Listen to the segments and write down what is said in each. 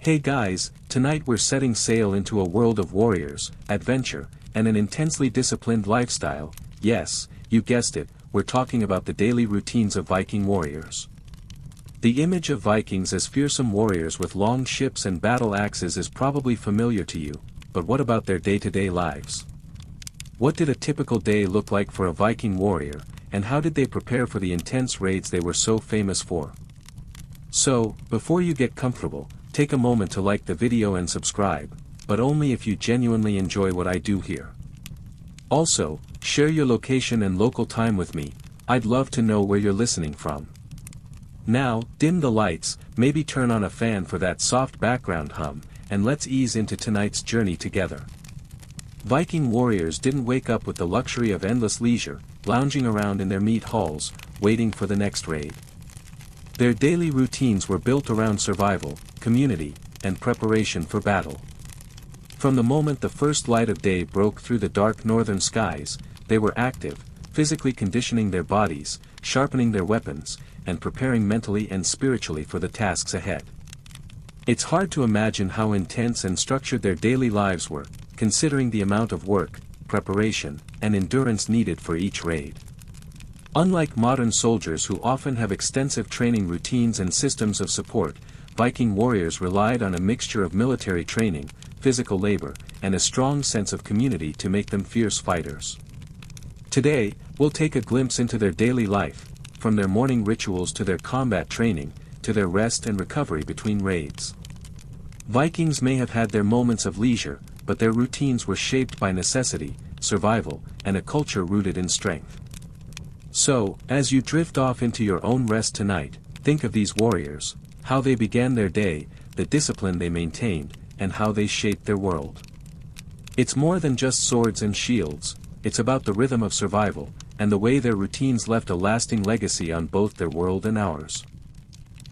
Hey guys, tonight we're setting sail into a world of warriors, adventure, and an intensely disciplined lifestyle. Yes, you guessed it, we're talking about the daily routines of Viking warriors. The image of Vikings as fearsome warriors with long ships and battle axes is probably familiar to you, but what about their day-to-day lives? What did a typical day look like for a Viking warrior, and how did they prepare for the intense raids they were so famous for? So, before you get comfortable, take a moment to like the video and subscribe, but only if you genuinely enjoy what I do here. Also, share your location and local time with me, I'd love to know where you're listening from. Now, dim the lights, maybe turn on a fan for that soft background hum, and let's ease into tonight's journey together. Viking warriors didn't wake up with the luxury of endless leisure, lounging around in their meat halls, waiting for the next raid. Their daily routines were built around survival, community, and preparation for battle. From the moment the first light of day broke through the dark northern skies, they were active, physically conditioning their bodies, sharpening their weapons, and preparing mentally and spiritually for the tasks ahead. It's hard to imagine how intense and structured their daily lives were, considering the amount of work, preparation, and endurance needed for each raid. Unlike modern soldiers who often have extensive training routines and systems of support, Viking warriors relied on a mixture of military training, physical labor, and a strong sense of community to make them fierce fighters. Today, we'll take a glimpse into their daily life, from their morning rituals to their combat training, to their rest and recovery between raids. Vikings may have had their moments of leisure, but their routines were shaped by necessity, survival, and a culture rooted in strength. So, as you drift off into your own rest tonight, think of these warriors, how they began their day, the discipline they maintained, and how they shaped their world. It's more than just swords and shields, it's about the rhythm of survival, and the way their routines left a lasting legacy on both their world and ours.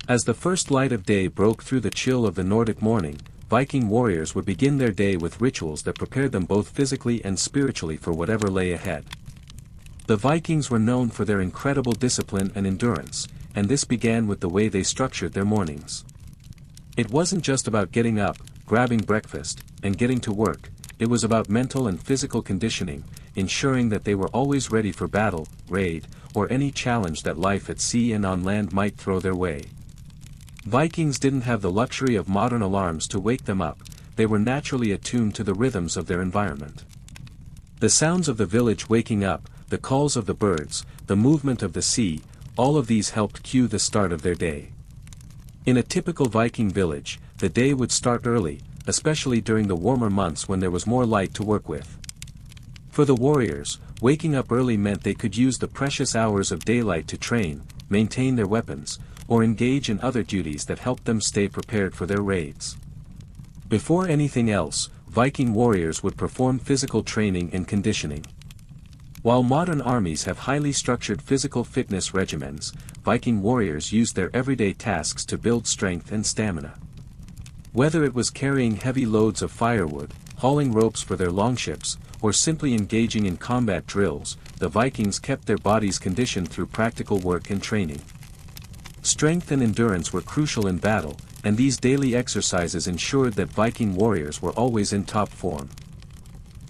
As the first light of day broke through the chill of the Nordic morning, Viking warriors would begin their day with rituals that prepared them both physically and spiritually for whatever lay ahead. The Vikings were known for their incredible discipline and endurance, and this began with the way they structured their mornings. It wasn't just about getting up, grabbing breakfast, and getting to work, it was about mental and physical conditioning, ensuring that they were always ready for battle, raid, or any challenge that life at sea and on land might throw their way. Vikings didn't have the luxury of modern alarms to wake them up, they were naturally attuned to the rhythms of their environment. The sounds of the village waking up, the calls of the birds, the movement of the sea, all of these helped cue the start of their day. In a typical Viking village, the day would start early, especially during the warmer months when there was more light to work with. For the warriors, waking up early meant they could use the precious hours of daylight to train, maintain their weapons, or engage in other duties that helped them stay prepared for their raids. Before anything else, Viking warriors would perform physical training and conditioning. While modern armies have highly structured physical fitness regimens, Viking warriors used their everyday tasks to build strength and stamina. Whether it was carrying heavy loads of firewood, hauling ropes for their longships, or simply engaging in combat drills, the Vikings kept their bodies conditioned through practical work and training. Strength and endurance were crucial in battle, and these daily exercises ensured that Viking warriors were always in top form.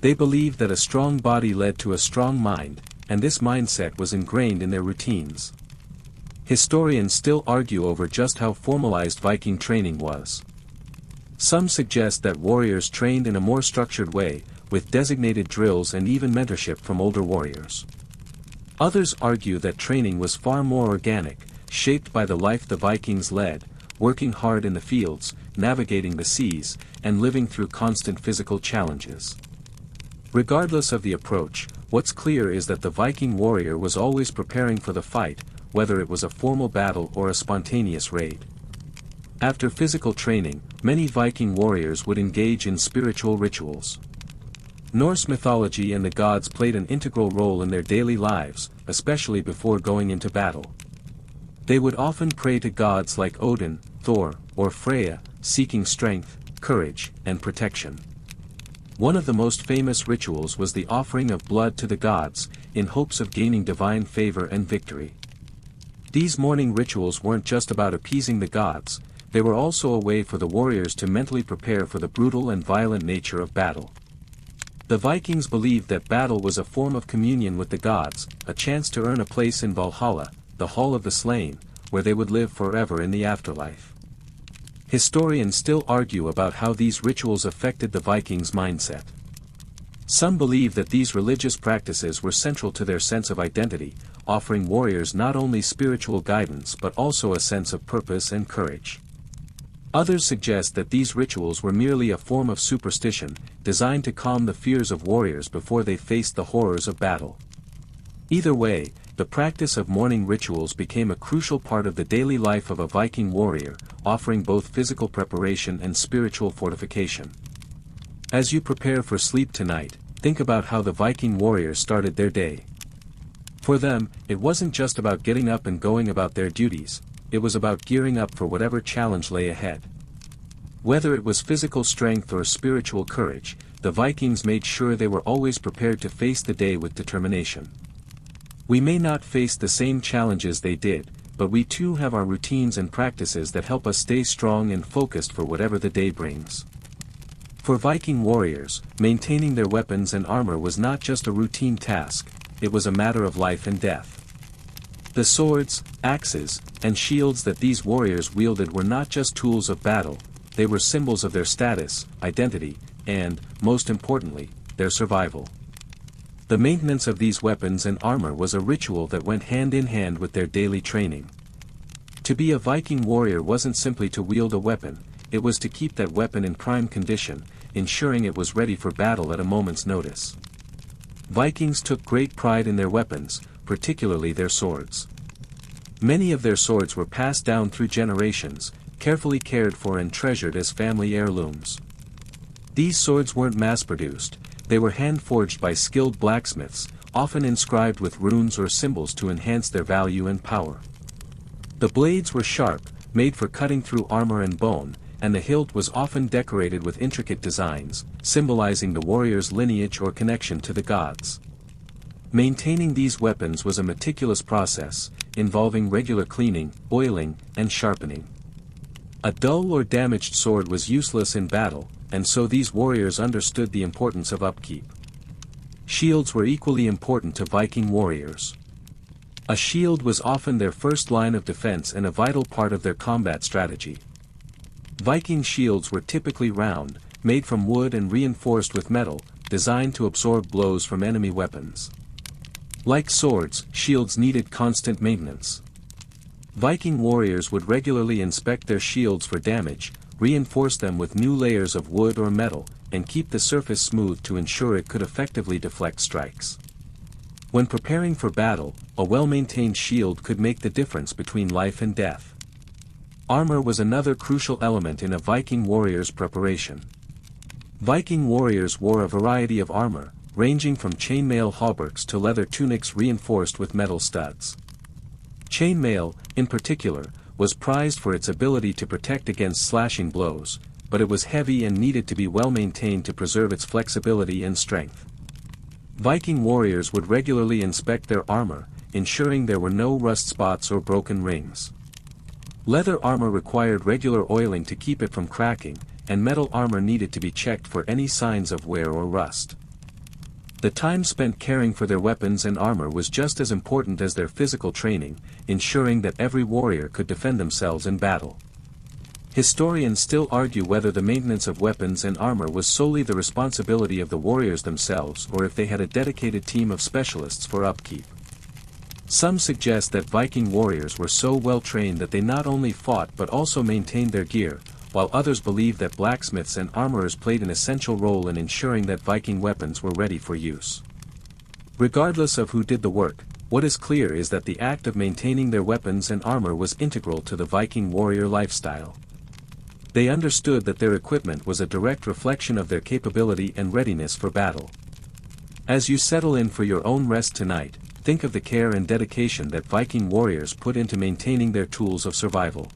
They believed that a strong body led to a strong mind, and this mindset was ingrained in their routines. Historians still argue over just how formalized Viking training was. Some suggest that warriors trained in a more structured way, with designated drills and even mentorship from older warriors. Others argue that training was far more organic, shaped by the life the Vikings led, working hard in the fields, navigating the seas, and living through constant physical challenges. Regardless of the approach, what's clear is that the Viking warrior was always preparing for the fight, whether it was a formal battle or a spontaneous raid. After physical training, many Viking warriors would engage in spiritual rituals. Norse mythology and the gods played an integral role in their daily lives, especially before going into battle. They would often pray to gods like Odin, Thor, or Freya, seeking strength, courage, and protection. One of the most famous rituals was the offering of blood to the gods, in hopes of gaining divine favor and victory. These morning rituals weren't just about appeasing the gods, they were also a way for the warriors to mentally prepare for the brutal and violent nature of battle. The Vikings believed that battle was a form of communion with the gods, a chance to earn a place in Valhalla, the Hall of the Slain, where they would live forever in the afterlife. Historians still argue about how these rituals affected the Vikings' mindset. Some believe that these religious practices were central to their sense of identity, offering warriors not only spiritual guidance but also a sense of purpose and courage. Others suggest that these rituals were merely a form of superstition, designed to calm the fears of warriors before they faced the horrors of battle. Either way, the practice of morning rituals became a crucial part of the daily life of a Viking warrior, offering both physical preparation and spiritual fortification. As you prepare for sleep tonight, think about how the Viking warriors started their day. For them, it wasn't just about getting up and going about their duties, it was about gearing up for whatever challenge lay ahead. Whether it was physical strength or spiritual courage, the Vikings made sure they were always prepared to face the day with determination. We may not face the same challenges they did, but we too have our routines and practices that help us stay strong and focused for whatever the day brings. For Viking warriors, maintaining their weapons and armor was not just a routine task, it was a matter of life and death. The swords, axes, and shields that these warriors wielded were not just tools of battle, they were symbols of their status, identity, and, most importantly, their survival. The maintenance of these weapons and armor was a ritual that went hand in hand with their daily training. To be a Viking warrior wasn't simply to wield a weapon, it was to keep that weapon in prime condition, ensuring it was ready for battle at a moment's notice. Vikings took great pride in their weapons, particularly their swords. Many of their swords were passed down through generations, carefully cared for and treasured as family heirlooms. These swords weren't mass-produced, they were hand-forged by skilled blacksmiths, often inscribed with runes or symbols to enhance their value and power. The blades were sharp, made for cutting through armor and bone, and the hilt was often decorated with intricate designs, symbolizing the warrior's lineage or connection to the gods. Maintaining these weapons was a meticulous process, involving regular cleaning, oiling, and sharpening. A dull or damaged sword was useless in battle, and so these warriors understood the importance of upkeep. Shields were equally important to Viking warriors. A shield was often their first line of defense and a vital part of their combat strategy. Viking shields were typically round, made from wood and reinforced with metal, designed to absorb blows from enemy weapons. Like swords, shields needed constant maintenance. Viking warriors would regularly inspect their shields for damage, reinforce them with new layers of wood or metal, and keep the surface smooth to ensure it could effectively deflect strikes. When preparing for battle, a well-maintained shield could make the difference between life and death. Armor was another crucial element in a Viking warrior's preparation. Viking warriors wore a variety of armor, ranging from chainmail hauberks to leather tunics reinforced with metal studs. Chainmail, in particular, was prized for its ability to protect against slashing blows, but it was heavy and needed to be well maintained to preserve its flexibility and strength. Viking warriors would regularly inspect their armor, ensuring there were no rust spots or broken rings. Leather armor required regular oiling to keep it from cracking, and metal armor needed to be checked for any signs of wear or rust. The time spent caring for their weapons and armor was just as important as their physical training, ensuring that every warrior could defend themselves in battle. Historians still argue whether the maintenance of weapons and armor was solely the responsibility of the warriors themselves or if they had a dedicated team of specialists for upkeep. Some suggest that Viking warriors were so well trained that they not only fought but also maintained their gear, while others believe that blacksmiths and armorers played an essential role in ensuring that Viking weapons were ready for use. Regardless of who did the work, what is clear is that the act of maintaining their weapons and armor was integral to the Viking warrior lifestyle. They understood that their equipment was a direct reflection of their capability and readiness for battle. As you settle in for your own rest tonight, think of the care and dedication that Viking warriors put into maintaining their tools of survival.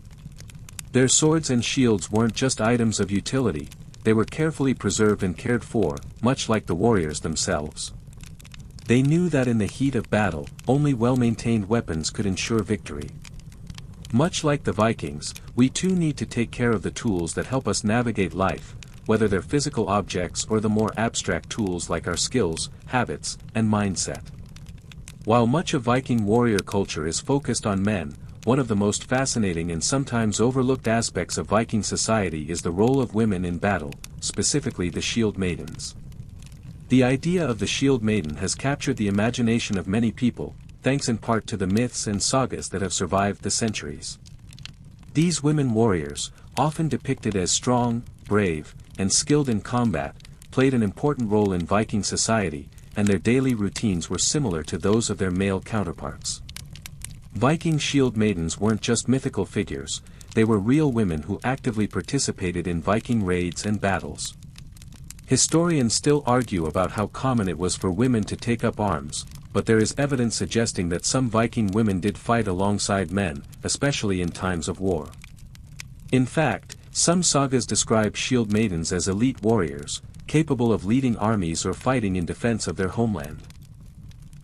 Their swords and shields weren't just items of utility, they were carefully preserved and cared for, much like the warriors themselves. They knew that in the heat of battle, only well-maintained weapons could ensure victory. Much like the Vikings, we too need to take care of the tools that help us navigate life, whether they're physical objects or the more abstract tools like our skills, habits, and mindset. While much of Viking warrior culture is focused on men, one of the most fascinating and sometimes overlooked aspects of Viking society is the role of women in battle, specifically the shield maidens. The idea of the shield maiden has captured the imagination of many people, thanks in part to the myths and sagas that have survived the centuries. These women warriors, often depicted as strong, brave, and skilled in combat, played an important role in Viking society, and their daily routines were similar to those of their male counterparts. Viking shield maidens weren't just mythical figures, they were real women who actively participated in Viking raids and battles. Historians still argue about how common it was for women to take up arms, but there is evidence suggesting that some Viking women did fight alongside men, especially in times of war. In fact, some sagas describe shield maidens as elite warriors, capable of leading armies or fighting in defense of their homeland.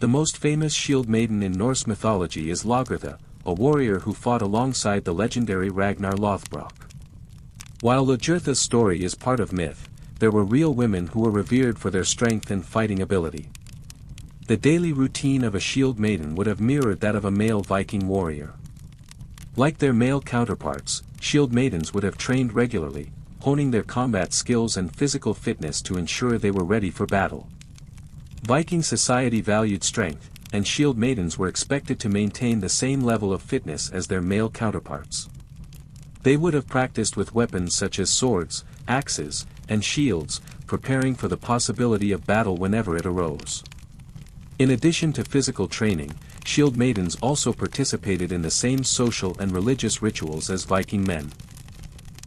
The most famous shield maiden in Norse mythology is Lagertha, a warrior who fought alongside the legendary Ragnar Lothbrok. While Lagertha's story is part of myth, there were real women who were revered for their strength and fighting ability. The daily routine of a shield maiden would have mirrored that of a male Viking warrior. Like their male counterparts, shield maidens would have trained regularly, honing their combat skills and physical fitness to ensure they were ready for battle. Viking society valued strength, and shield maidens were expected to maintain the same level of fitness as their male counterparts. They would have practiced with weapons such as swords, axes, and shields, preparing for the possibility of battle whenever it arose. In addition to physical training, shield maidens also participated in the same social and religious rituals as Viking men.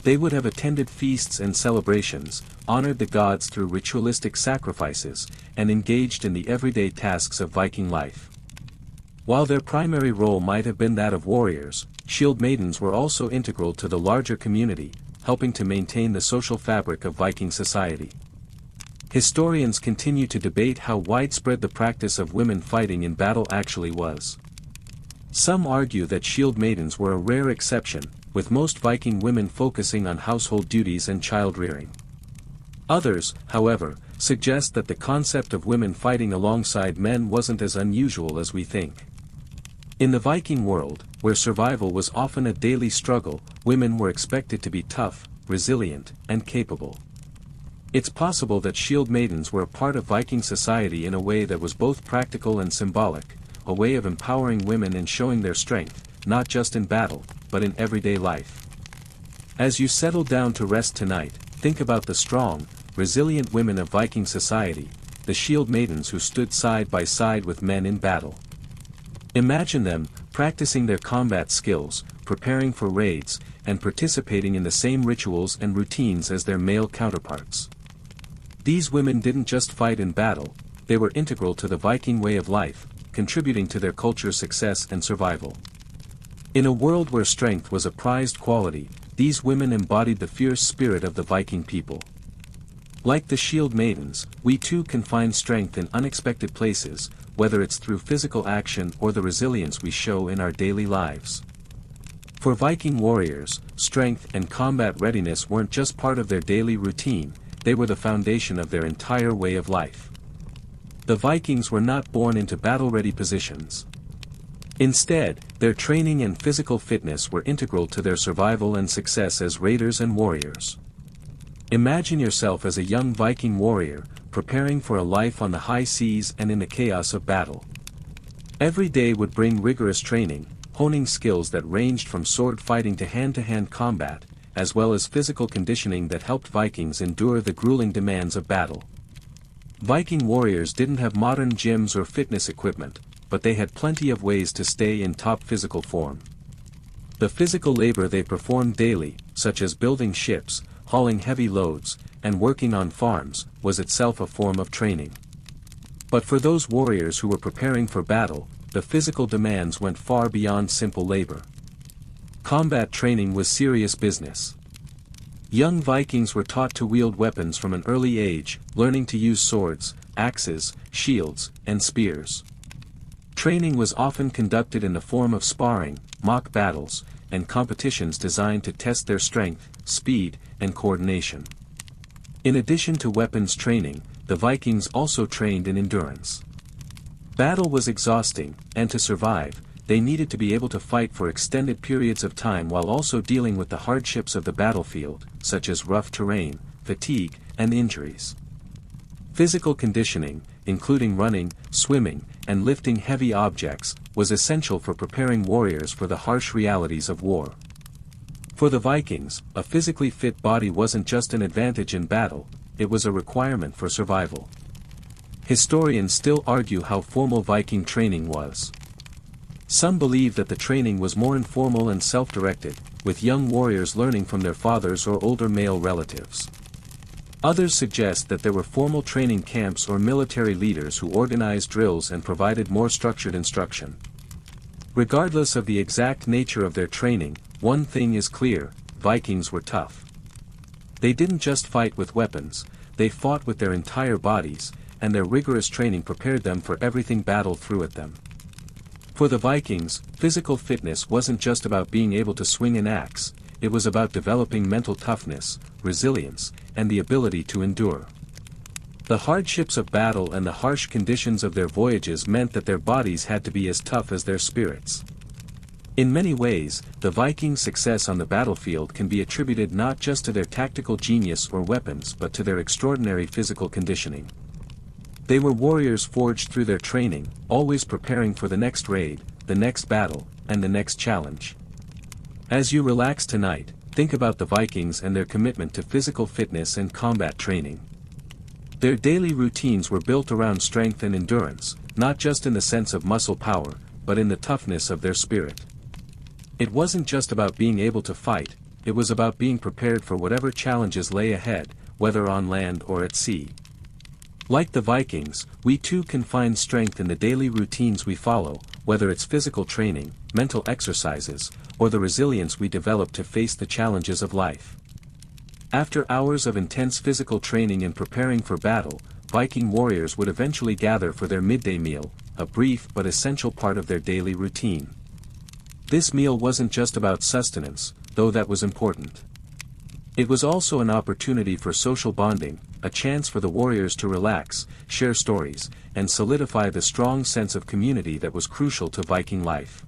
They would have attended feasts and celebrations, honored the gods through ritualistic sacrifices, and engaged in the everyday tasks of Viking life. While their primary role might have been that of warriors, shield maidens were also integral to the larger community, helping to maintain the social fabric of Viking society. Historians continue to debate how widespread the practice of women fighting in battle actually was. Some argue that shield maidens were a rare exception, with most Viking women focusing on household duties and child-rearing. Others, however, suggest that the concept of women fighting alongside men wasn't as unusual as we think. In the Viking world, where survival was often a daily struggle, women were expected to be tough, resilient, and capable. It's possible that shield maidens were a part of Viking society in a way that was both practical and symbolic, a way of empowering women and showing their strength, not just in battle, but in everyday life. As you settle down to rest tonight, think about the strong, resilient women of Viking society, the shield maidens who stood side by side with men in battle. Imagine them, practicing their combat skills, preparing for raids, and participating in the same rituals and routines as their male counterparts. These women didn't just fight in battle, they were integral to the Viking way of life, contributing to their culture's success and survival. In a world where strength was a prized quality, these women embodied the fierce spirit of the Viking people. Like the shield maidens, we too can find strength in unexpected places, whether it's through physical action or the resilience we show in our daily lives. For Viking warriors, strength and combat readiness weren't just part of their daily routine, they were the foundation of their entire way of life. The Vikings were not born into battle-ready positions. Instead, their training and physical fitness were integral to their survival and success as raiders and warriors. Imagine yourself as a young Viking warrior, preparing for a life on the high seas and in the chaos of battle. Every day would bring rigorous training, honing skills that ranged from sword fighting to hand-to-hand combat, as well as physical conditioning that helped Vikings endure the grueling demands of battle. Viking warriors didn't have modern gyms or fitness equipment, but they had plenty of ways to stay in top physical form. The physical labor they performed daily, such as building ships, hauling heavy loads, and working on farms, was itself a form of training. But for those warriors who were preparing for battle, the physical demands went far beyond simple labor. Combat training was serious business. Young Vikings were taught to wield weapons from an early age, learning to use swords, axes, shields, and spears. Training was often conducted in the form of sparring, mock battles, and competitions designed to test their strength, speed, and coordination. In addition to weapons training, the Vikings also trained in endurance. Battle was exhausting, and to survive, they needed to be able to fight for extended periods of time while also dealing with the hardships of the battlefield, such as rough terrain, fatigue, and injuries. Physical conditioning, including running, swimming, and lifting heavy objects, was essential for preparing warriors for the harsh realities of war. For the Vikings, a physically fit body wasn't just an advantage in battle, it was a requirement for survival. Historians still argue how formal Viking training was. Some believe that the training was more informal and self-directed, with young warriors learning from their fathers or older male relatives. Others suggest that there were formal training camps or military leaders who organized drills and provided more structured instruction. Regardless of the exact nature of their training, one thing is clear: Vikings were tough. They didn't just fight with weapons, they fought with their entire bodies, and their rigorous training prepared them for everything battle threw at them. For the Vikings, physical fitness wasn't just about being able to swing an axe, it was about developing mental toughness, resilience, and the ability to endure. The hardships of battle and the harsh conditions of their voyages meant that their bodies had to be as tough as their spirits. In many ways, the Vikings' success on the battlefield can be attributed not just to their tactical genius or weapons but to their extraordinary physical conditioning. They were warriors forged through their training, always preparing for the next raid, the next battle, and the next challenge. As you relax tonight, think about the Vikings and their commitment to physical fitness and combat training. Their daily routines were built around strength and endurance, not just in the sense of muscle power, but in the toughness of their spirit. It wasn't just about being able to fight, it was about being prepared for whatever challenges lay ahead, whether on land or at sea. Like the Vikings, we too can find strength in the daily routines we follow, whether it's physical training, mental exercises, or the resilience we develop to face the challenges of life. After hours of intense physical training and preparing for battle, Viking warriors would eventually gather for their midday meal, a brief but essential part of their daily routine. This meal wasn't just about sustenance, though that was important. It was also an opportunity for social bonding, a chance for the warriors to relax, share stories, and solidify the strong sense of community that was crucial to Viking life.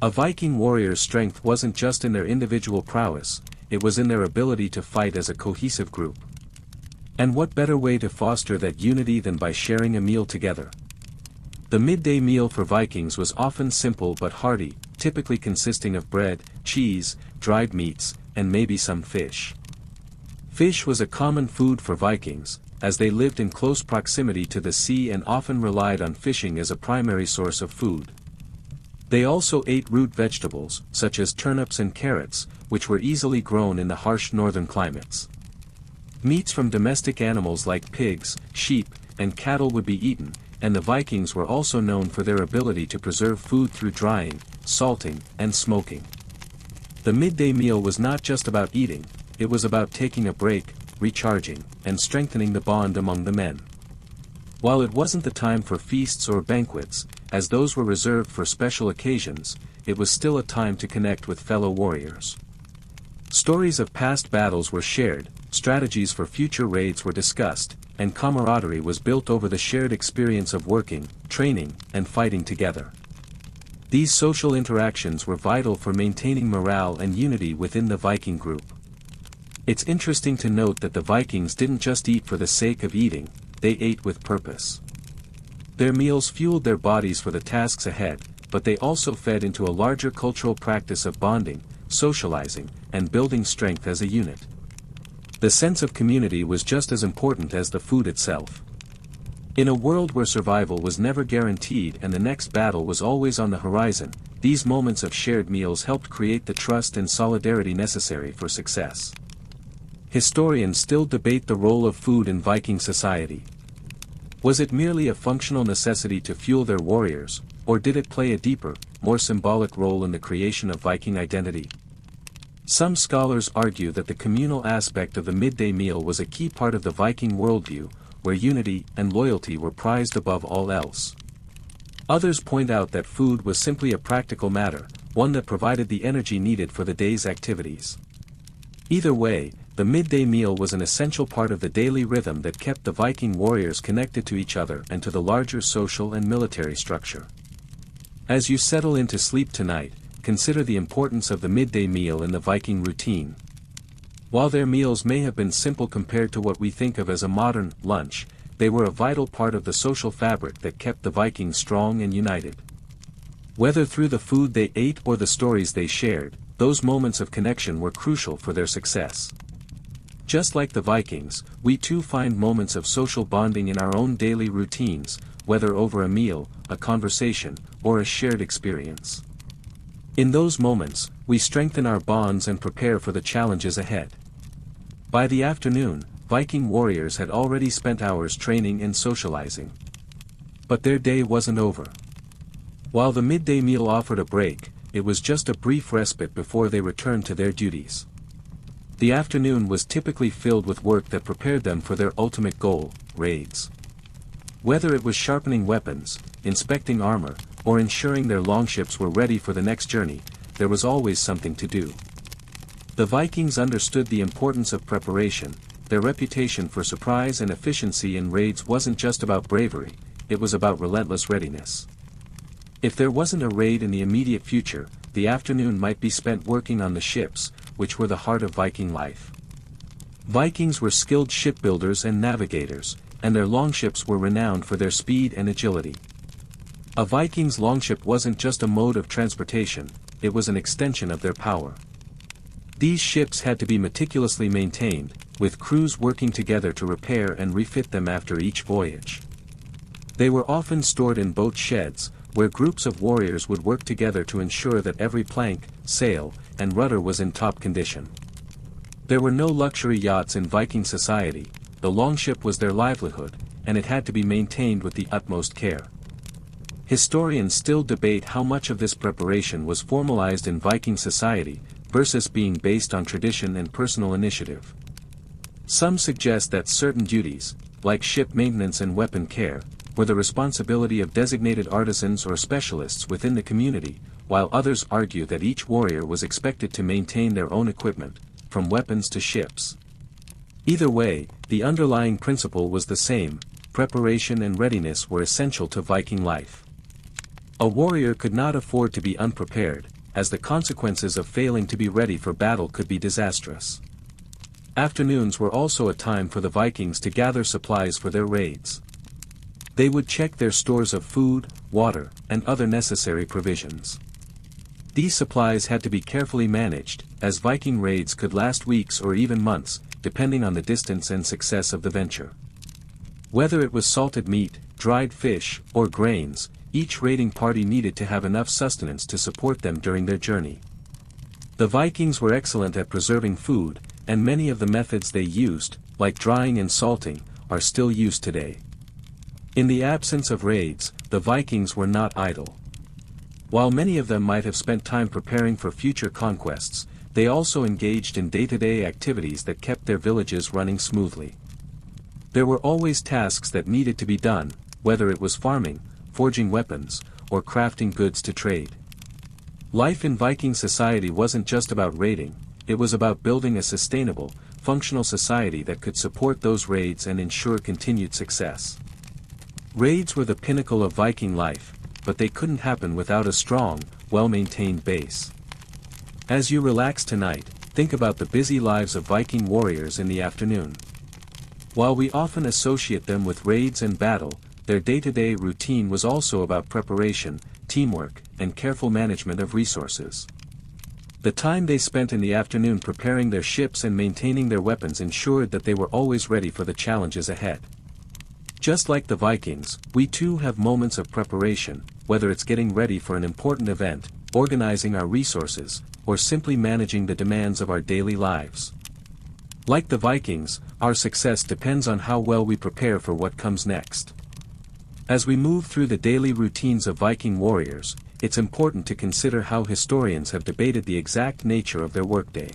A Viking warrior's strength wasn't just in their individual prowess, it was in their ability to fight as a cohesive group. And what better way to foster that unity than by sharing a meal together? The midday meal for Vikings was often simple but hearty, typically consisting of bread, cheese, dried meats, and maybe some fish. Fish was a common food for Vikings, as they lived in close proximity to the sea and often relied on fishing as a primary source of food. They also ate root vegetables, such as turnips and carrots, which were easily grown in the harsh northern climates. Meats from domestic animals like pigs, sheep, and cattle would be eaten, and the Vikings were also known for their ability to preserve food through drying, salting, and smoking. The midday meal was not just about eating, it was about taking a break, recharging, and strengthening the bond among the men. While it wasn't the time for feasts or banquets, as those were reserved for special occasions, it was still a time to connect with fellow warriors. Stories of past battles were shared, strategies for future raids were discussed, and camaraderie was built over the shared experience of working, training, and fighting together. These social interactions were vital for maintaining morale and unity within the Viking group. It's interesting to note that the Vikings didn't just eat for the sake of eating, they ate with purpose. Their meals fueled their bodies for the tasks ahead, but they also fed into a larger cultural practice of bonding, socializing, and building strength as a unit. The sense of community was just as important as the food itself. In a world where survival was never guaranteed and the next battle was always on the horizon, these moments of shared meals helped create the trust and solidarity necessary for success. Historians still debate the role of food in Viking society. Was it merely a functional necessity to fuel their warriors, or did it play a deeper, more symbolic role in the creation of Viking identity? Some scholars argue that the communal aspect of the midday meal was a key part of the Viking worldview, where unity and loyalty were prized above all else. Others point out that food was simply a practical matter, one that provided the energy needed for the day's activities. Either way, the midday meal was an essential part of the daily rhythm that kept the Viking warriors connected to each other and to the larger social and military structure. As you settle into sleep tonight, consider the importance of the midday meal in the Viking routine. While their meals may have been simple compared to what we think of as a modern lunch, they were a vital part of the social fabric that kept the Vikings strong and united. Whether through the food they ate or the stories they shared, those moments of connection were crucial for their success. Just like the Vikings, we too find moments of social bonding in our own daily routines, whether over a meal, a conversation, or a shared experience. In those moments, we strengthen our bonds and prepare for the challenges ahead. By the afternoon, Viking warriors had already spent hours training and socializing. But their day wasn't over. While the midday meal offered a break, it was just a brief respite before they returned to their duties. The afternoon was typically filled with work that prepared them for their ultimate goal, raids. Whether it was sharpening weapons, inspecting armor, or ensuring their longships were ready for the next journey, there was always something to do. The Vikings understood the importance of preparation. Their reputation for surprise and efficiency in raids wasn't just about bravery, it was about relentless readiness. If there wasn't a raid in the immediate future, the afternoon might be spent working on the ships, which were the heart of Viking life. Vikings were skilled shipbuilders and navigators, and their longships were renowned for their speed and agility. A Viking's longship wasn't just a mode of transportation, it was an extension of their power. These ships had to be meticulously maintained, with crews working together to repair and refit them after each voyage. They were often stored in boat sheds, where groups of warriors would work together to ensure that every plank, sail, and rudder was in top condition. There were no luxury yachts in Viking society, the longship was their livelihood, and it had to be maintained with the utmost care. Historians still debate how much of this preparation was formalized in Viking society, versus being based on tradition and personal initiative. Some suggest that certain duties, like ship maintenance and weapon care, were the responsibility of designated artisans or specialists within the community, while others argue that each warrior was expected to maintain their own equipment, from weapons to ships. Either way, the underlying principle was the same: preparation and readiness were essential to Viking life. A warrior could not afford to be unprepared, as the consequences of failing to be ready for battle could be disastrous. Afternoons were also a time for the Vikings to gather supplies for their raids. They would check their stores of food, water, and other necessary provisions. These supplies had to be carefully managed, as Viking raids could last weeks or even months, depending on the distance and success of the venture. Whether it was salted meat, dried fish, or grains, each raiding party needed to have enough sustenance to support them during their journey. The Vikings were excellent at preserving food, and many of the methods they used, like drying and salting, are still used today. In the absence of raids, the Vikings were not idle. While many of them might have spent time preparing for future conquests, they also engaged in day-to-day activities that kept their villages running smoothly. There were always tasks that needed to be done, whether it was farming, forging weapons, or crafting goods to trade. Life in Viking society wasn't just about raiding, it was about building a sustainable, functional society that could support those raids and ensure continued success. Raids were the pinnacle of Viking life, but they couldn't happen without a strong, well-maintained base. As you relax tonight, think about the busy lives of Viking warriors in the afternoon. While we often associate them with raids and battle, their day-to-day routine was also about preparation, teamwork, and careful management of resources. The time they spent in the afternoon preparing their ships and maintaining their weapons ensured that they were always ready for the challenges ahead. Just like the Vikings, we too have moments of preparation, whether it's getting ready for an important event, organizing our resources, or simply managing the demands of our daily lives. Like the Vikings, our success depends on how well we prepare for what comes next. As we move through the daily routines of Viking warriors, it's important to consider how historians have debated the exact nature of their workday.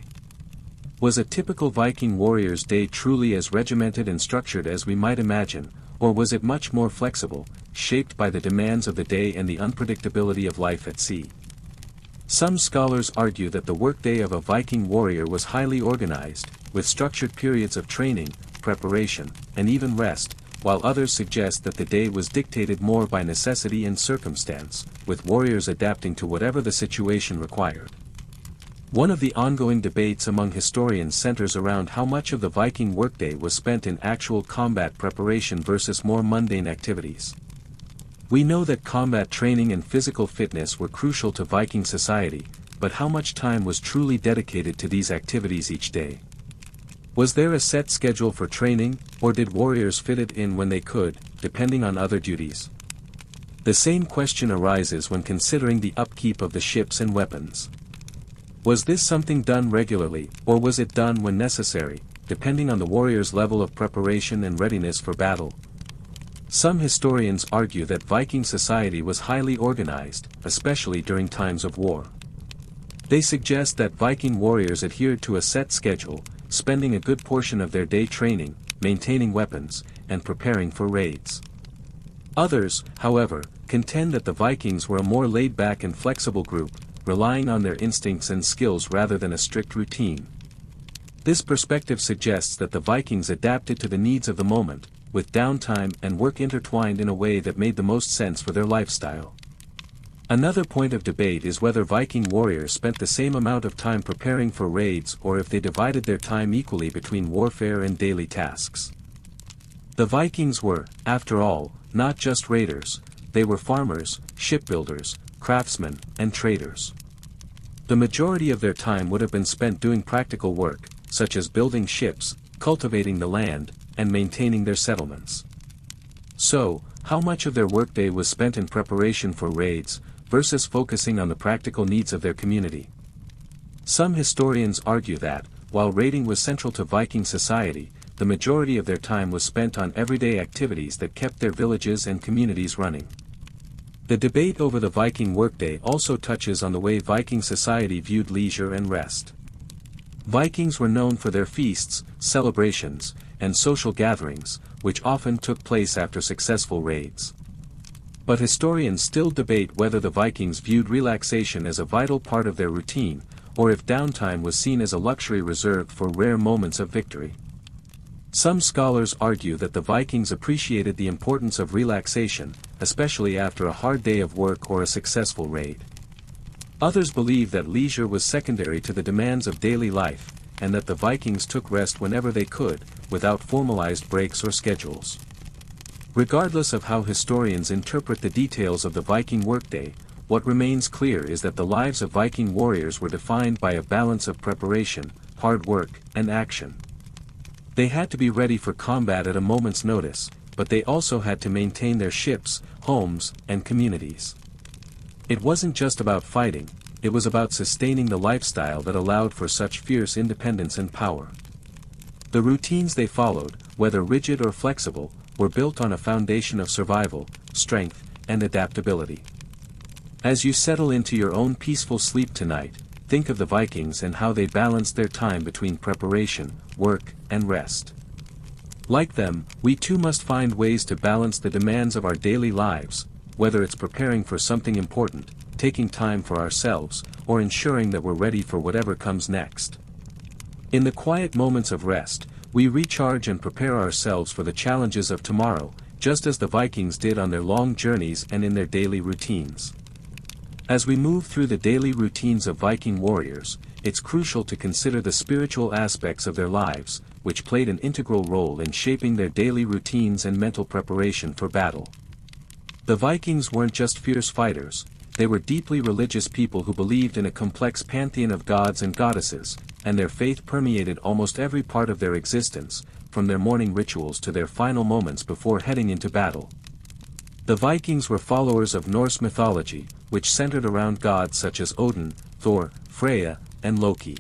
Was a typical Viking warrior's day truly as regimented and structured as we might imagine, or was it much more flexible, shaped by the demands of the day and the unpredictability of life at sea? Some scholars argue that the workday of a Viking warrior was highly organized, with structured periods of training, preparation, and even rest, while others suggest that the day was dictated more by necessity and circumstance, with warriors adapting to whatever the situation required. One of the ongoing debates among historians centers around how much of the Viking workday was spent in actual combat preparation versus more mundane activities. We know that combat training and physical fitness were crucial to Viking society, but how much time was truly dedicated to these activities each day? Was there a set schedule for training, or did warriors fit it in when they could, depending on other duties? The same question arises when considering the upkeep of the ships and weapons. Was this something done regularly, or was it done when necessary, depending on the warrior's level of preparation and readiness for battle? Some historians argue that Viking society was highly organized, especially during times of war. They suggest that Viking warriors adhered to a set schedule, spending a good portion of their day training, maintaining weapons, and preparing for raids. Others, however, contend that the Vikings were a more laid-back and flexible group, relying on their instincts and skills rather than a strict routine. This perspective suggests that the Vikings adapted to the needs of the moment, with downtime and work intertwined in a way that made the most sense for their lifestyle. Another point of debate is whether Viking warriors spent the same amount of time preparing for raids or if they divided their time equally between warfare and daily tasks. The Vikings were, after all, not just raiders, they were farmers, shipbuilders, craftsmen, and traders. The majority of their time would have been spent doing practical work, such as building ships, cultivating the land, and maintaining their settlements. So, how much of their workday was spent in preparation for raids, versus focusing on the practical needs of their community? Some historians argue that, while raiding was central to Viking society, the majority of their time was spent on everyday activities that kept their villages and communities running. The debate over the Viking workday also touches on the way Viking society viewed leisure and rest. Vikings were known for their feasts, celebrations, and social gatherings, which often took place after successful raids. But historians still debate whether the Vikings viewed relaxation as a vital part of their routine, or if downtime was seen as a luxury reserved for rare moments of victory. Some scholars argue that the Vikings appreciated the importance of relaxation, especially after a hard day of work or a successful raid. Others believe that leisure was secondary to the demands of daily life, and that the Vikings took rest whenever they could, without formalized breaks or schedules. Regardless of how historians interpret the details of the Viking workday, what remains clear is that the lives of Viking warriors were defined by a balance of preparation, hard work, and action. They had to be ready for combat at a moment's notice, but they also had to maintain their ships, homes, and communities. It wasn't just about fighting, it was about sustaining the lifestyle that allowed for such fierce independence and power. The routines they followed, whether rigid or flexible, were built on a foundation of survival, strength, and adaptability. As you settle into your own peaceful sleep tonight, think of the Vikings and how they balanced their time between preparation, work, and rest. Like them, we too must find ways to balance the demands of our daily lives, whether it's preparing for something important, taking time for ourselves, or ensuring that we're ready for whatever comes next. In the quiet moments of rest, we recharge and prepare ourselves for the challenges of tomorrow, just as the Vikings did on their long journeys and in their daily routines. As we move through the daily routines of Viking warriors, it's crucial to consider the spiritual aspects of their lives, which played an integral role in shaping their daily routines and mental preparation for battle. The Vikings weren't just fierce fighters, they were deeply religious people who believed in a complex pantheon of gods and goddesses, and their faith permeated almost every part of their existence, from their morning rituals to their final moments before heading into battle. The Vikings were followers of Norse mythology, which centered around gods such as Odin, Thor, Freya, and Loki.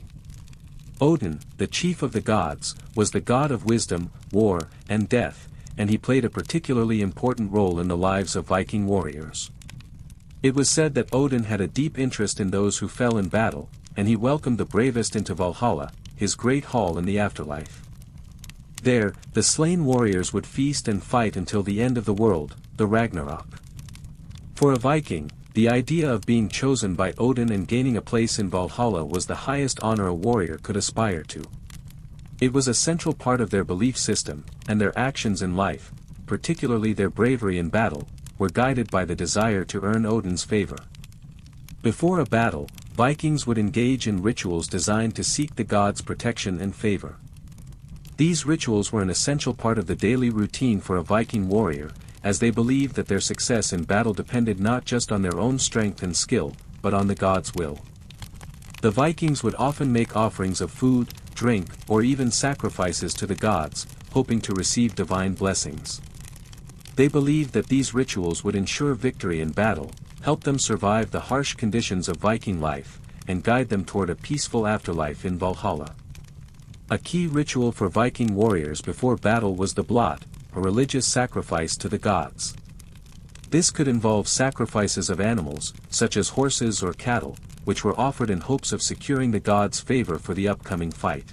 Odin, the chief of the gods, was the god of wisdom, war, and death, and he played a particularly important role in the lives of Viking warriors. It was said that Odin had a deep interest in those who fell in battle, and he welcomed the bravest into Valhalla, his great hall in the afterlife. There, the slain warriors would feast and fight until the end of the world, the Ragnarok. For a Viking, The idea of being chosen by Odin and gaining a place in Valhalla was the highest honor a warrior could aspire to. It was a central part of their belief system, and their actions in life, particularly their bravery in battle, were guided by the desire to earn Odin's favor. Before a battle, Vikings would engage in rituals designed to seek the gods' protection and favor. These rituals were an essential part of the daily routine for a Viking warrior, as they believed that their success in battle depended not just on their own strength and skill, but on the gods' will. The Vikings would often make offerings of food, drink, or even sacrifices to the gods, hoping to receive divine blessings. They believed that these rituals would ensure victory in battle, help them survive the harsh conditions of Viking life, and guide them toward a peaceful afterlife in Valhalla. A key ritual for Viking warriors before battle was the blot, a religious sacrifice to the gods. This could involve sacrifices of animals, such as horses or cattle, which were offered in hopes of securing the gods' favor for the upcoming fight.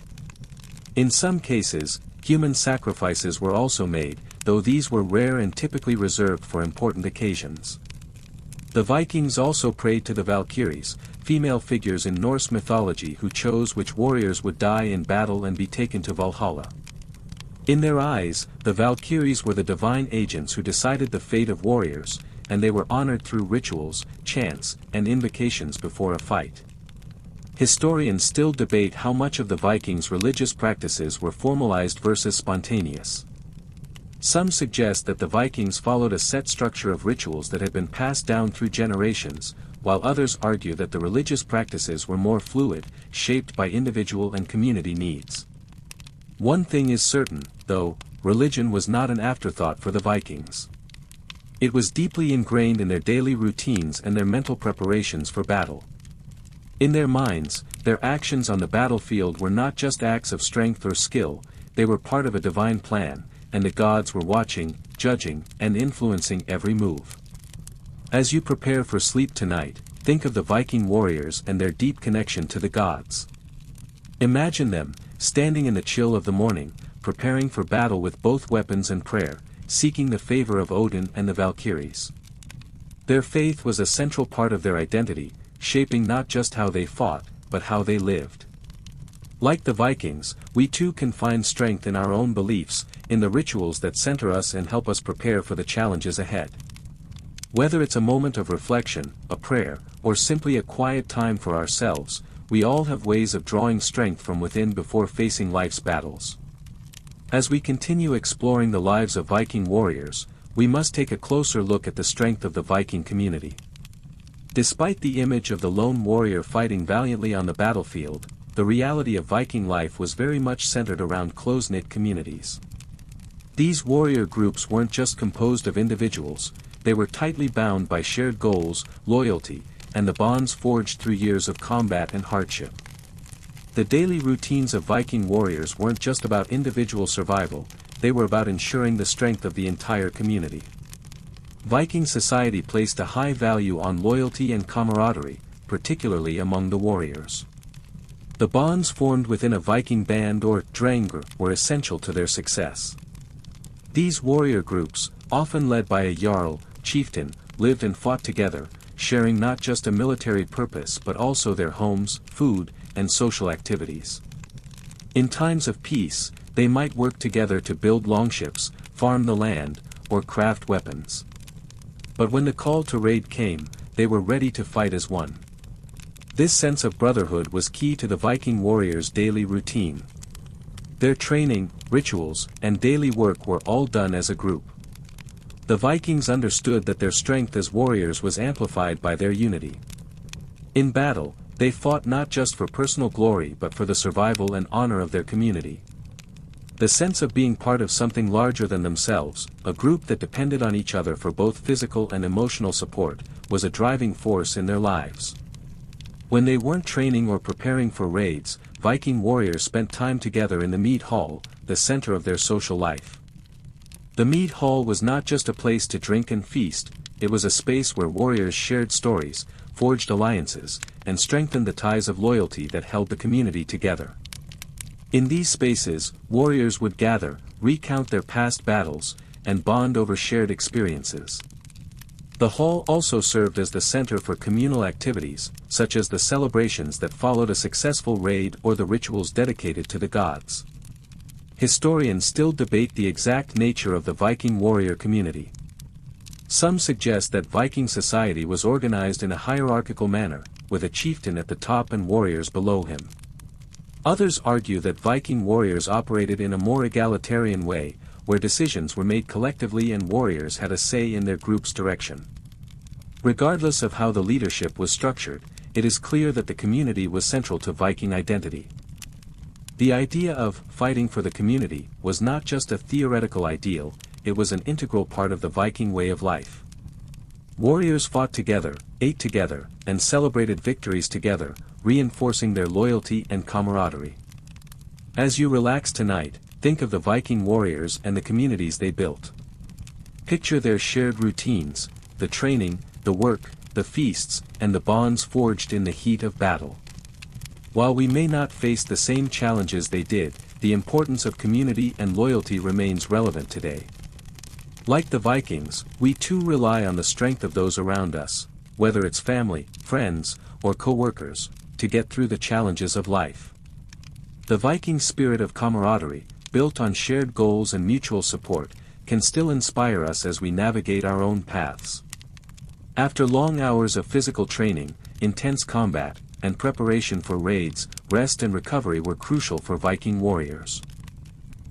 In some cases, human sacrifices were also made, though these were rare and typically reserved for important occasions. The Vikings also prayed to the Valkyries, female figures in Norse mythology who chose which warriors would die in battle and be taken to Valhalla. In their eyes, the Valkyries were the divine agents who decided the fate of warriors, and they were honored through rituals, chants, and invocations before a fight. Historians still debate how much of the Vikings' religious practices were formalized versus spontaneous. Some suggest that the Vikings followed a set structure of rituals that had been passed down through generations, while others argue that the religious practices were more fluid, shaped by individual and community needs. One thing is certain, though, religion was not an afterthought for the Vikings. It was deeply ingrained in their daily routines and their mental preparations for battle. In their minds, their actions on the battlefield were not just acts of strength or skill, they were part of a divine plan, and the gods were watching, judging, and influencing every move. As you prepare for sleep tonight, think of the Viking warriors and their deep connection to the gods. Imagine them, standing in the chill of the morning, preparing for battle with both weapons and prayer, seeking the favor of Odin and the Valkyries. Their faith was a central part of their identity, shaping not just how they fought, but how they lived. Like the Vikings, we too can find strength in our own beliefs, in the rituals that center us and help us prepare for the challenges ahead. Whether it's a moment of reflection, a prayer, or simply a quiet time for ourselves, we all have ways of drawing strength from within before facing life's battles. As we continue exploring the lives of Viking warriors, we must take a closer look at the strength of the Viking community. Despite the image of the lone warrior fighting valiantly on the battlefield, the reality of Viking life was very much centered around close-knit communities. These warrior groups weren't just composed of individuals, they were tightly bound by shared goals, loyalty, and the bonds forged through years of combat and hardship. The daily routines of Viking warriors weren't just about individual survival, they were about ensuring the strength of the entire community. Viking society placed a high value on loyalty and camaraderie, particularly among the warriors. The bonds formed within a Viking band or drengr were essential to their success. These warrior groups, often led by a jarl, chieftain, lived and fought together, sharing not just a military purpose but also their homes, food, and social activities. In times of peace, they might work together to build longships, farm the land, or craft weapons. But when the call to raid came, they were ready to fight as one. This sense of brotherhood was key to the Viking warriors' daily routine. Their training, rituals, and daily work were all done as a group. The Vikings understood that their strength as warriors was amplified by their unity. In battle, they fought not just for personal glory but for the survival and honor of their community. The sense of being part of something larger than themselves, a group that depended on each other for both physical and emotional support, was a driving force in their lives. When they weren't training or preparing for raids, Viking warriors spent time together in the mead hall, the center of their social life. The mead hall was not just a place to drink and feast, it was a space where warriors shared stories, forged alliances, and strengthened the ties of loyalty that held the community together. In these spaces, warriors would gather, recount their past battles, and bond over shared experiences. The hall also served as the center for communal activities, such as the celebrations that followed a successful raid or the rituals dedicated to the gods. Historians still debate the exact nature of the Viking warrior community. Some suggest that Viking society was organized in a hierarchical manner, with a chieftain at the top and warriors below him. Others argue that Viking warriors operated in a more egalitarian way, where decisions were made collectively and warriors had a say in their group's direction. Regardless of how the leadership was structured, it is clear that the community was central to Viking identity. The idea of fighting for the community was not just a theoretical ideal, it was an integral part of the Viking way of life. Warriors fought together, ate together, and celebrated victories together, reinforcing their loyalty and camaraderie. As you relax tonight, think of the Viking warriors and the communities they built. Picture their shared routines, the training, the work, the feasts, and the bonds forged in the heat of battle. While we may not face the same challenges they did, the importance of community and loyalty remains relevant today. Like the Vikings, we too rely on the strength of those around us, whether it's family, friends, or co-workers, to get through the challenges of life. The Viking spirit of camaraderie, built on shared goals and mutual support, can still inspire us as we navigate our own paths. After long hours of physical training, intense combat, and preparation for raids, rest and recovery were crucial for Viking warriors.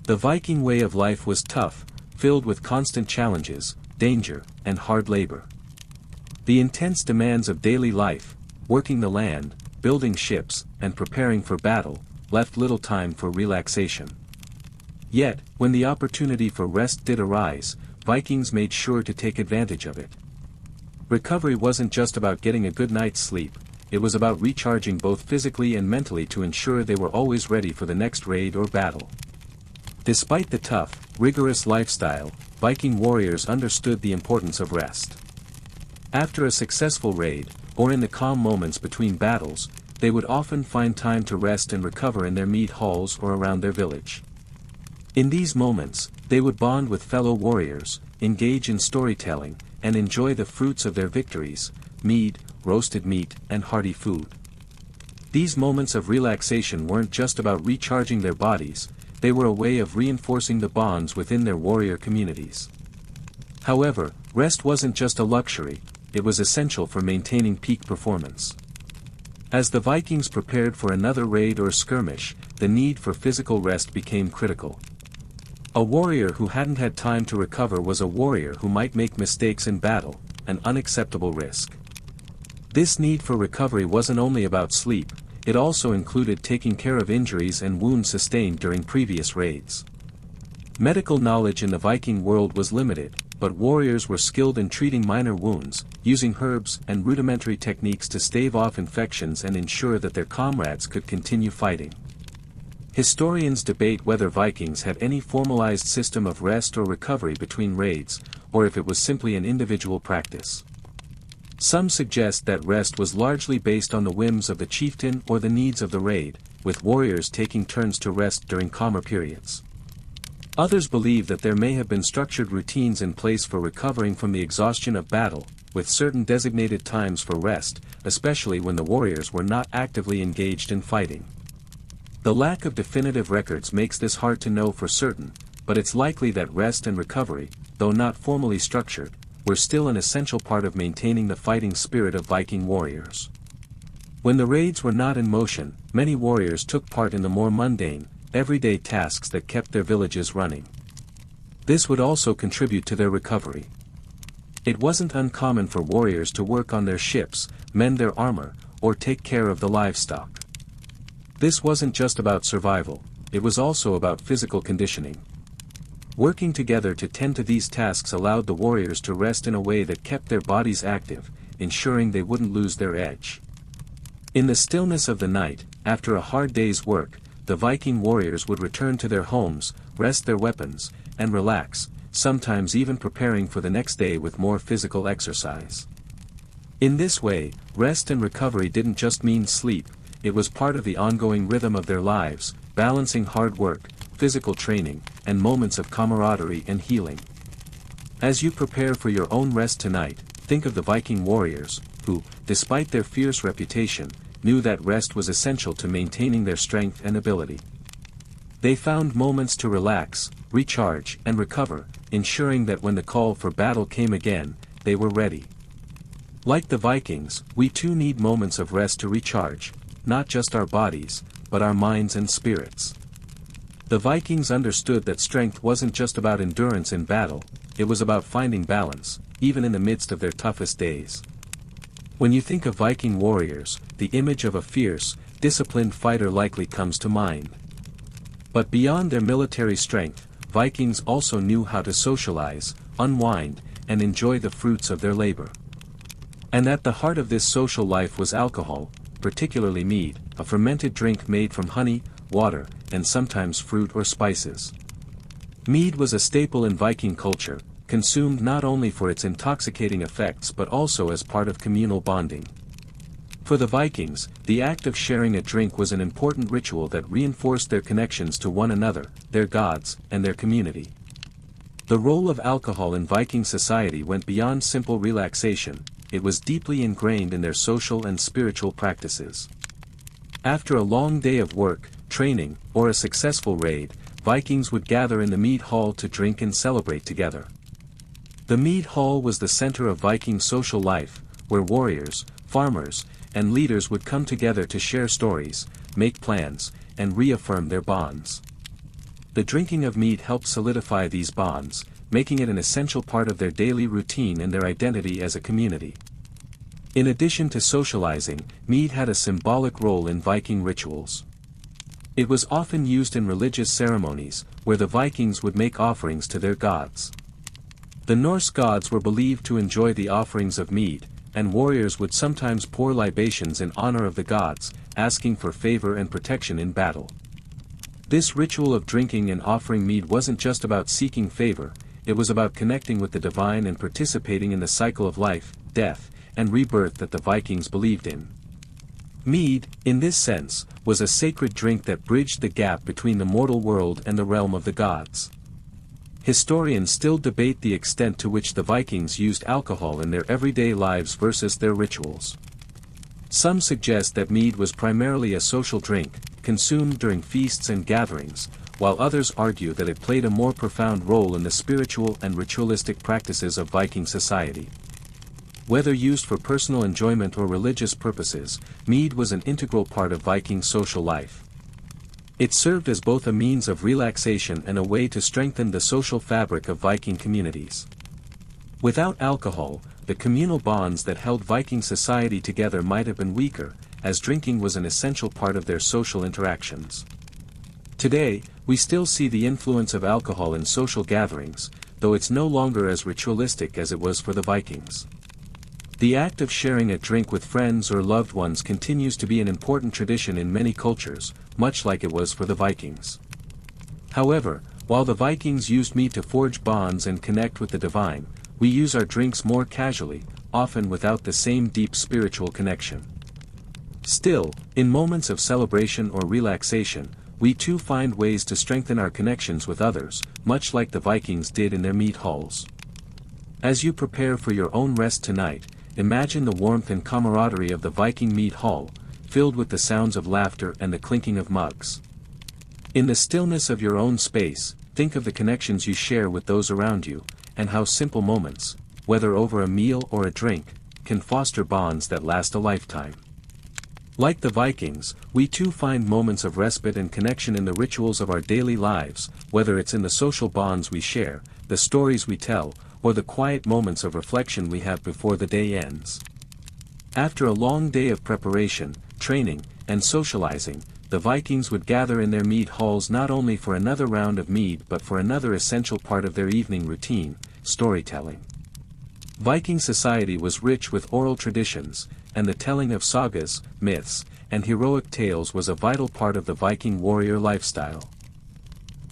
The Viking way of life was tough, filled with constant challenges, danger, and hard labor. The intense demands of daily life, working the land, building ships, and preparing for battle, left little time for relaxation. Yet, when the opportunity for rest did arise, Vikings made sure to take advantage of it. Recovery wasn't just about getting a good night's sleep, it was about recharging both physically and mentally to ensure they were always ready for the next raid or battle. Despite the tough, rigorous lifestyle, Viking warriors understood the importance of rest. After a successful raid, or in the calm moments between battles, they would often find time to rest and recover in their mead halls or around their village. In these moments, they would bond with fellow warriors, engage in storytelling, and enjoy the fruits of their victories, mead, roasted meat, and hearty food. These moments of relaxation weren't just about recharging their bodies, they were a way of reinforcing the bonds within their warrior communities. However, rest wasn't just a luxury, it was essential for maintaining peak performance. As the Vikings prepared for another raid or skirmish, the need for physical rest became critical. A warrior who hadn't had time to recover was a warrior who might make mistakes in battle, an unacceptable risk. This need for recovery wasn't only about sleep, it also included taking care of injuries and wounds sustained during previous raids. Medical knowledge in the Viking world was limited, but warriors were skilled in treating minor wounds, using herbs and rudimentary techniques to stave off infections and ensure that their comrades could continue fighting. Historians debate whether Vikings had any formalized system of rest or recovery between raids, or if it was simply an individual practice. Some suggest that rest was largely based on the whims of the chieftain or the needs of the raid, with warriors taking turns to rest during calmer periods. Others believe that there may have been structured routines in place for recovering from the exhaustion of battle, with certain designated times for rest, especially when the warriors were not actively engaged in fighting. The lack of definitive records makes this hard to know for certain, but it's likely that rest and recovery, though not formally structured, were still an essential part of maintaining the fighting spirit of Viking warriors. When the raids were not in motion, many warriors took part in the more mundane, everyday tasks that kept their villages running. This would also contribute to their recovery. It wasn't uncommon for warriors to work on their ships, mend their armor, or take care of the livestock. This wasn't just about survival, it was also about physical conditioning. Working together to tend to these tasks allowed the warriors to rest in a way that kept their bodies active, ensuring they wouldn't lose their edge. In the stillness of the night, after a hard day's work, the Viking warriors would return to their homes, rest their weapons, and relax, sometimes even preparing for the next day with more physical exercise. In this way, rest and recovery didn't just mean sleep, it was part of the ongoing rhythm of their lives, balancing hard work, physical training, and moments of camaraderie and healing. As you prepare for your own rest tonight, think of the Viking warriors, who, despite their fierce reputation, knew that rest was essential to maintaining their strength and ability. They found moments to relax, recharge, and recover, ensuring that when the call for battle came again, they were ready. Like the Vikings, we too need moments of rest to recharge, not just our bodies, but our minds and spirits. The Vikings understood that strength wasn't just about endurance in battle, it was about finding balance, even in the midst of their toughest days. When you think of Viking warriors, the image of a fierce, disciplined fighter likely comes to mind. But beyond their military strength, Vikings also knew how to socialize, unwind, and enjoy the fruits of their labor. And at the heart of this social life was alcohol, particularly mead, a fermented drink made from honey, water, and sometimes fruit or spices. Mead was a staple in Viking culture, consumed not only for its intoxicating effects but also as part of communal bonding. For the Vikings, the act of sharing a drink was an important ritual that reinforced their connections to one another, their gods, and their community. The role of alcohol in Viking society went beyond simple relaxation, it was deeply ingrained in their social and spiritual practices. After a long day of work, training, or a successful raid, Vikings would gather in the mead hall to drink and celebrate together. The mead hall was the center of Viking social life, where warriors, farmers, and leaders would come together to share stories, make plans, and reaffirm their bonds. The drinking of mead helped solidify these bonds, making it an essential part of their daily routine and their identity as a community. In addition to socializing, mead had a symbolic role in Viking rituals. It was often used in religious ceremonies, where the Vikings would make offerings to their gods. The Norse gods were believed to enjoy the offerings of mead, and warriors would sometimes pour libations in honor of the gods, asking for favor and protection in battle. This ritual of drinking and offering mead wasn't just about seeking favor, it was about connecting with the divine and participating in the cycle of life, death, and rebirth that the Vikings believed in. Mead, in this sense, was a sacred drink that bridged the gap between the mortal world and the realm of the gods. Historians still debate the extent to which the Vikings used alcohol in their everyday lives versus their rituals. Some suggest that mead was primarily a social drink, consumed during feasts and gatherings, while others argue that it played a more profound role in the spiritual and ritualistic practices of Viking society. Whether used for personal enjoyment or religious purposes, mead was an integral part of Viking social life. It served as both a means of relaxation and a way to strengthen the social fabric of Viking communities. Without alcohol, the communal bonds that held Viking society together might have been weaker, as drinking was an essential part of their social interactions. Today, we still see the influence of alcohol in social gatherings, though it's no longer as ritualistic as it was for the Vikings. The act of sharing a drink with friends or loved ones continues to be an important tradition in many cultures, much like it was for the Vikings. However, while the Vikings used mead to forge bonds and connect with the divine, we use our drinks more casually, often without the same deep spiritual connection. Still, in moments of celebration or relaxation, we too find ways to strengthen our connections with others, much like the Vikings did in their mead halls. As you prepare for your own rest tonight, imagine the warmth and camaraderie of the Viking mead hall, filled with the sounds of laughter and the clinking of mugs. In the stillness of your own space, think of the connections you share with those around you, and how simple moments, whether over a meal or a drink, can foster bonds that last a lifetime. Like the Vikings, we too find moments of respite and connection in the rituals of our daily lives, whether it's in the social bonds we share, the stories we tell, or the quiet moments of reflection we have before the day ends. After a long day of preparation, training, and socializing, the Vikings would gather in their mead halls not only for another round of mead but for another essential part of their evening routine, storytelling. Viking society was rich with oral traditions, and the telling of sagas, myths, and heroic tales was a vital part of the Viking warrior lifestyle.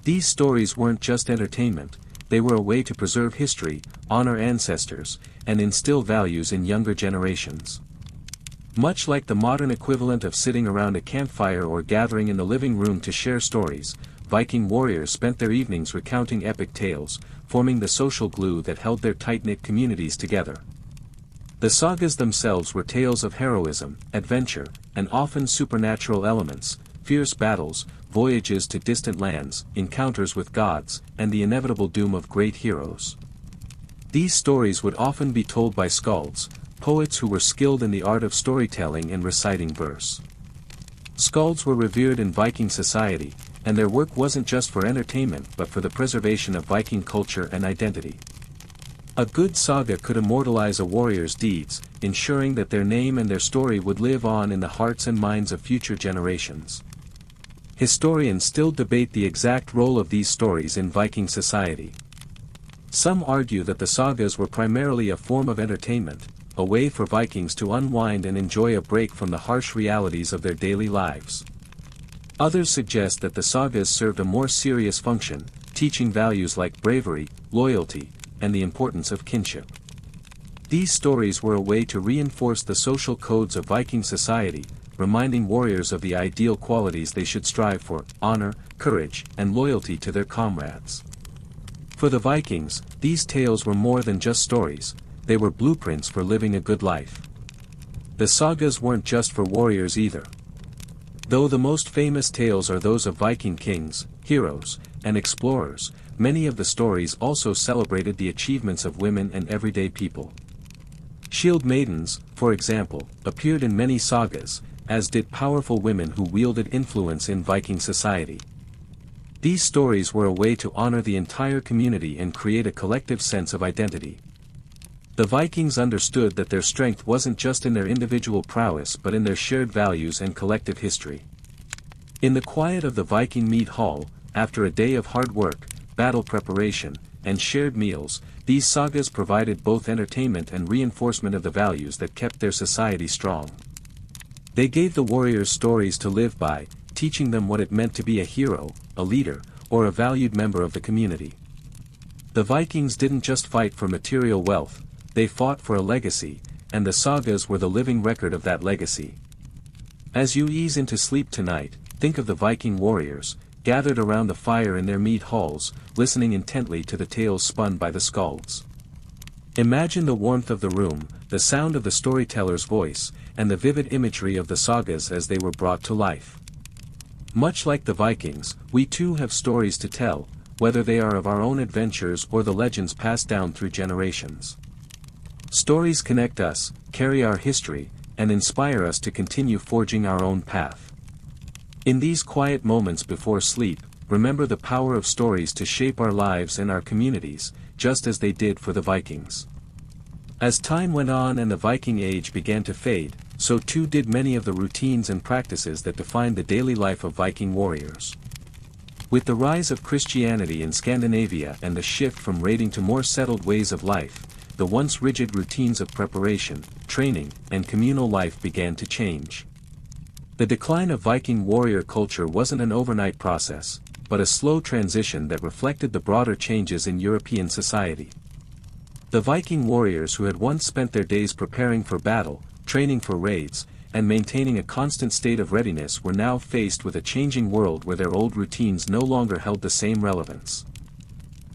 These stories weren't just entertainment, they were a way to preserve history, honor ancestors, and instill values in younger generations. Much like the modern equivalent of sitting around a campfire or gathering in the living room to share stories, Viking warriors spent their evenings recounting epic tales, forming the social glue that held their tight-knit communities together. The sagas themselves were tales of heroism, adventure, and often supernatural elements, fierce battles, voyages to distant lands, encounters with gods, and the inevitable doom of great heroes. These stories would often be told by skalds, poets who were skilled in the art of storytelling and reciting verse. Skalds were revered in Viking society, and their work wasn't just for entertainment but for the preservation of Viking culture and identity. A good saga could immortalize a warrior's deeds, ensuring that their name and their story would live on in the hearts and minds of future generations. Historians still debate the exact role of these stories in Viking society. Some argue that the sagas were primarily a form of entertainment, a way for Vikings to unwind and enjoy a break from the harsh realities of their daily lives. Others suggest that the sagas served a more serious function, teaching values like bravery, loyalty, and the importance of kinship. These stories were a way to reinforce the social codes of Viking society, reminding warriors of the ideal qualities they should strive for: honor, courage, and loyalty to their comrades. For the Vikings, these tales were more than just stories, they were blueprints for living a good life. The sagas weren't just for warriors either. Though the most famous tales are those of Viking kings, heroes, and explorers, many of the stories also celebrated the achievements of women and everyday people. Shield maidens, for example, appeared in many sagas, as did powerful women who wielded influence in Viking society. These stories were a way to honor the entire community and create a collective sense of identity. The Vikings understood that their strength wasn't just in their individual prowess but in their shared values and collective history. In the quiet of the Viking mead hall, after a day of hard work, battle preparation, and shared meals, these sagas provided both entertainment and reinforcement of the values that kept their society strong. They gave the warriors stories to live by, teaching them what it meant to be a hero, a leader, or a valued member of the community. The Vikings didn't just fight for material wealth, they fought for a legacy, and the sagas were the living record of that legacy. As you ease into sleep tonight, think of the Viking warriors, gathered around the fire in their mead halls, listening intently to the tales spun by the skalds. Imagine the warmth of the room, the sound of the storyteller's voice, and the vivid imagery of the sagas as they were brought to life. Much like the Vikings, we too have stories to tell, whether they are of our own adventures or the legends passed down through generations. Stories connect us, carry our history, and inspire us to continue forging our own path. In these quiet moments before sleep, remember the power of stories to shape our lives and our communities, just as they did for the Vikings. As time went on and the Viking age began to fade, so too did many of the routines and practices that defined the daily life of Viking warriors. With the rise of Christianity in Scandinavia and the shift from raiding to more settled ways of life, the once rigid routines of preparation, training, and communal life began to change. The decline of Viking warrior culture wasn't an overnight process, but a slow transition that reflected the broader changes in European society. The Viking warriors who had once spent their days preparing for battle, training for raids, and maintaining a constant state of readiness were now faced with a changing world where their old routines no longer held the same relevance.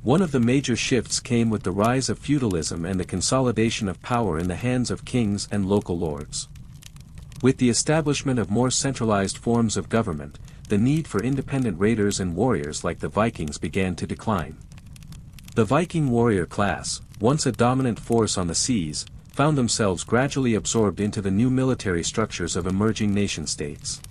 One of the major shifts came with the rise of feudalism and the consolidation of power in the hands of kings and local lords. With the establishment of more centralized forms of government, the need for independent raiders and warriors like the Vikings began to decline. The Viking warrior class, once a dominant force on the seas, found themselves gradually absorbed into the new military structures of emerging nation-states.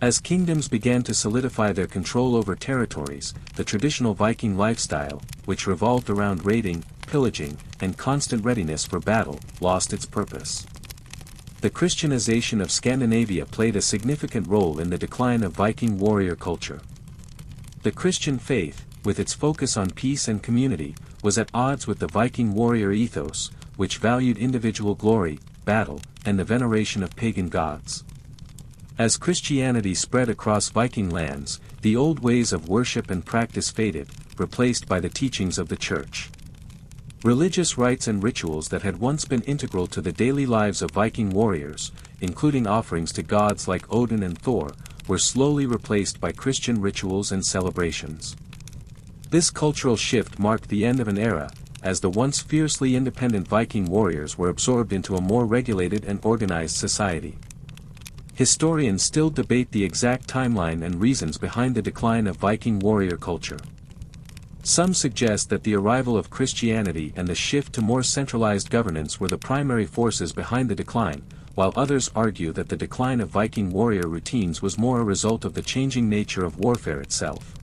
As kingdoms began to solidify their control over territories, the traditional Viking lifestyle, which revolved around raiding, pillaging, and constant readiness for battle, lost its purpose. The Christianization of Scandinavia played a significant role in the decline of Viking warrior culture. The Christian faith, with its focus on peace and community, was at odds with the Viking warrior ethos, which valued individual glory, battle, and the veneration of pagan gods. As Christianity spread across Viking lands, the old ways of worship and practice faded, replaced by the teachings of the Church. Religious rites and rituals that had once been integral to the daily lives of Viking warriors, including offerings to gods like Odin and Thor, were slowly replaced by Christian rituals and celebrations. This cultural shift marked the end of an era, as the once fiercely independent Viking warriors were absorbed into a more regulated and organized society. Historians still debate the exact timeline and reasons behind the decline of Viking warrior culture. Some suggest that the arrival of Christianity and the shift to more centralized governance were the primary forces behind the decline, while others argue that the decline of Viking warrior routines was more a result of the changing nature of warfare itself.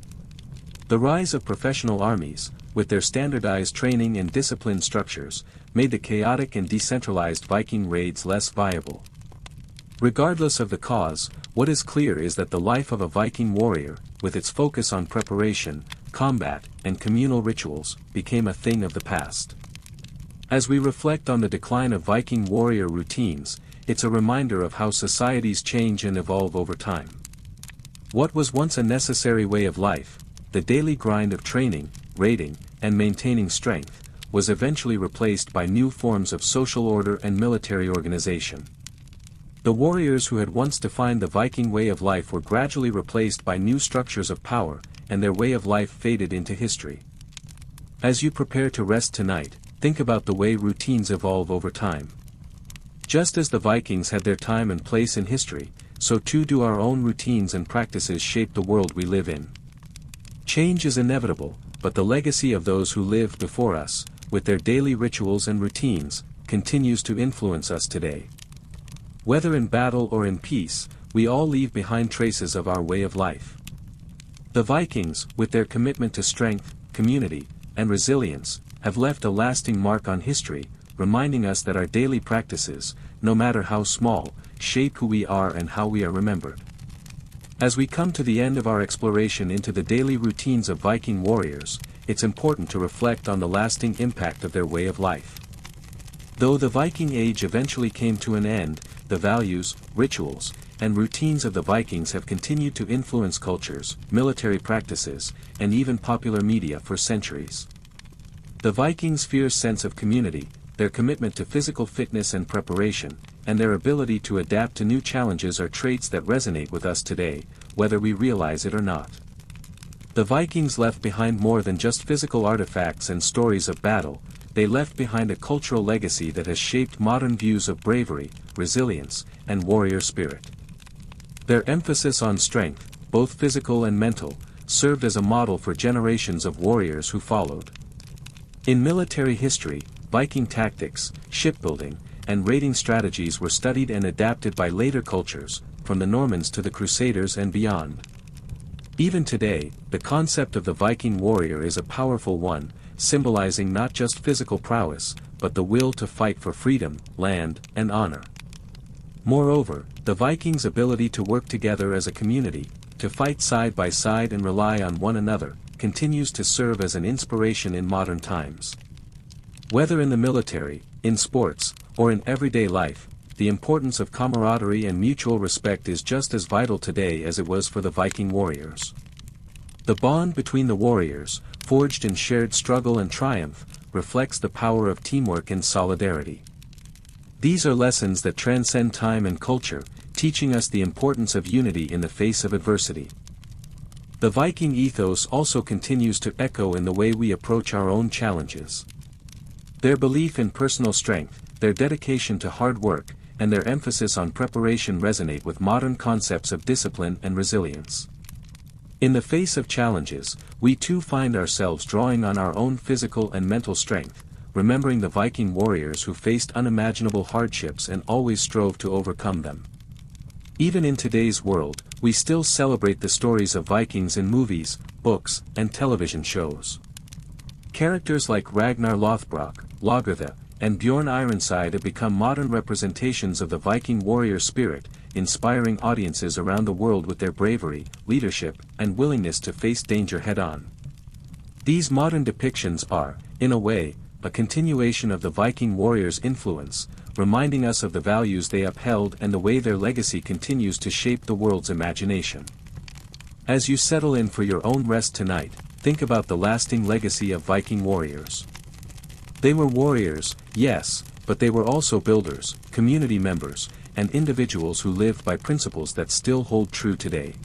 The rise of professional armies, with their standardized training and disciplined structures, made the chaotic and decentralized Viking raids less viable. Regardless of the cause, what is clear is that the life of a Viking warrior, with its focus on preparation, combat, and communal rituals, became a thing of the past. As we reflect on the decline of Viking warrior routines, it's a reminder of how societies change and evolve over time. What was once a necessary way of life, the daily grind of training, raiding, and maintaining strength, was eventually replaced by new forms of social order and military organization. The warriors who had once defined the Viking way of life were gradually replaced by new structures of power, and their way of life faded into history. As you prepare to rest tonight, think about the way routines evolve over time. Just as the Vikings had their time and place in history, so too do our own routines and practices shape the world we live in. Change is inevitable, but the legacy of those who lived before us, with their daily rituals and routines, continues to influence us today. Whether in battle or in peace, we all leave behind traces of our way of life. The Vikings, with their commitment to strength, community, and resilience, have left a lasting mark on history, reminding us that our daily practices, no matter how small, shape who we are and how we are remembered. As we come to the end of our exploration into the daily routines of Viking warriors, it's important to reflect on the lasting impact of their way of life. Though the Viking Age eventually came to an end, the values, rituals, and routines of the Vikings have continued to influence cultures, military practices, and even popular media for centuries. The Vikings' fierce sense of community, their commitment to physical fitness and preparation, and their ability to adapt to new challenges are traits that resonate with us today, whether we realize it or not. The Vikings left behind more than just physical artifacts and stories of battle. They left behind a cultural legacy that has shaped modern views of bravery, resilience, and warrior spirit. Their emphasis on strength, both physical and mental, served as a model for generations of warriors who followed. In military history, Viking tactics, shipbuilding, and raiding strategies were studied and adapted by later cultures, from the Normans to the Crusaders and beyond. Even today, the concept of the Viking warrior is a powerful one, symbolizing not just physical prowess, but the will to fight for freedom, land, and honor. Moreover, the Vikings' ability to work together as a community, to fight side by side and rely on one another, continues to serve as an inspiration in modern times. Whether in the military, in sports, or in everyday life, the importance of camaraderie and mutual respect is just as vital today as it was for the Viking warriors. The bond between the warriors, forged in shared struggle and triumph, reflects the power of teamwork and solidarity. These are lessons that transcend time and culture, teaching us the importance of unity in the face of adversity. The Viking ethos also continues to echo in the way we approach our own challenges. Their belief in personal strength, their dedication to hard work, and their emphasis on preparation resonate with modern concepts of discipline and resilience. In the face of challenges, we too find ourselves drawing on our own physical and mental strength, remembering the Viking warriors who faced unimaginable hardships and always strove to overcome them. Even in today's world, we still celebrate the stories of Vikings in movies, books, and television shows. Characters like Ragnar Lothbrok, Lagertha, and Bjorn Ironside have become modern representations of the Viking warrior spirit, inspiring audiences around the world with their bravery, leadership, and willingness to face danger head-on. These modern depictions are, in a way, a continuation of the Viking warriors' influence, reminding us of the values they upheld and the way their legacy continues to shape the world's imagination. As you settle in for your own rest tonight, think about the lasting legacy of Viking warriors. They were warriors, yes, but they were also builders, community members, and individuals who lived by principles that still hold true today.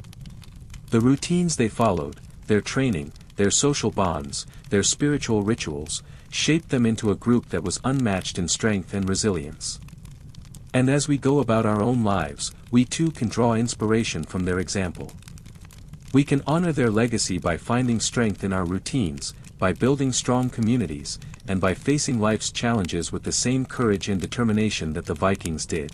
The routines they followed, their training, their social bonds, their spiritual rituals, shaped them into a group that was unmatched in strength and resilience. And as we go about our own lives, we too can draw inspiration from their example. We can honor their legacy by finding strength in our routines, by building strong communities, and by facing life's challenges with the same courage and determination that the Vikings did.